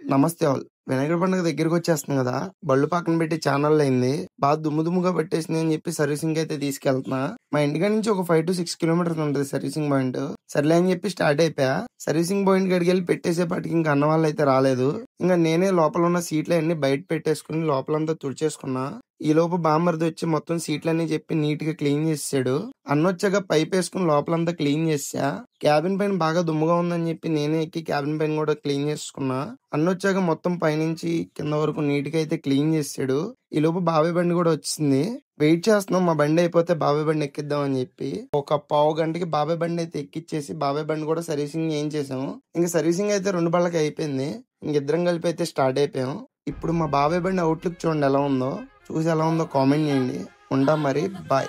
నమస్తే ఆల్. వినాయకుడి పండుగ దగ్గరికొచ్చేస్తుంది గదా! బళ్ళు పక్కన పెట్టి చాన్నాళ్ళయింది. బాగా దుమ్ముగా పట్టేసింది అని చెప్పి సర్వీసింగ్‌కయితే తీసుకెళ్తున్నా. మా ఇంటికాడ నుంచి ఒక 5-6 కిలోమీటర్స్ ఉంటది సర్వీసింగ్ పాయింట్. సర్లే అని చెప్పి స్టార్ట్ అయిపోయా. సర్వీసింగ్ పాయింట్ కాడికెళ్ళి పెట్టేసేపాటికి ఇంక అన్న వాళ్ళైతే రాలేదు. ఇంక నేనే లోపల ఉన్న సీట్లయన్నీ బయట పెట్టేసుకొని లోపలంతా తుడిచేసుకున్నా. ఈలోపు బామ్మర్దొచ్చి మొత్తం సీట్లన్నీ చెప్పి నీట్‌గా క్లీన్ చేసేసాడు. అన్నొచ్చాక పైపేసుకొని లోపలంతా క్లీన్ చేసేసా. క్యాబిన్ పైన బాగా దుమ్ముగా ఉందని చెప్పి నేనే ఎక్కి క్యాబిన్ పైన కూడా క్లీన్ చేసుకున్నా. అన్నొచ్చాక మొత్తం పైనుంచి కింద వరకు నీట్‌గా అయితే క్లీన్ చేసేసాడు. ఈలోపు బాబాయ్ బండి కూడా వచ్చింది. వెయిట్ చేస్తున్నాం మా బండి అయిపోతే బాబాయ్ బండి ఎక్కిద్దాం అని చెప్పి. ఒక పావు గంటకి బాబాయ్ బండి అయితే ఎక్కిచ్చేసి బాబాయ్ బండి కూడా సర్వీసింగ్ చేయించేసాము. ఇంక సర్వీసింగ్ అయితే 2 బళ్ళకి అయిపోయింది. ఇంకిద్దరం కలిపి అయితే స్టార్ట్ అయిపోయాం. ఇప్పుడు మా బాబాయ్ బండి అవుట్‌లుక్ చూడండి ఎలా ఉందో. చూసి ఎలా ఉందో కామెంట్ చేయండి. ఉంటాం మరి. బాయ్.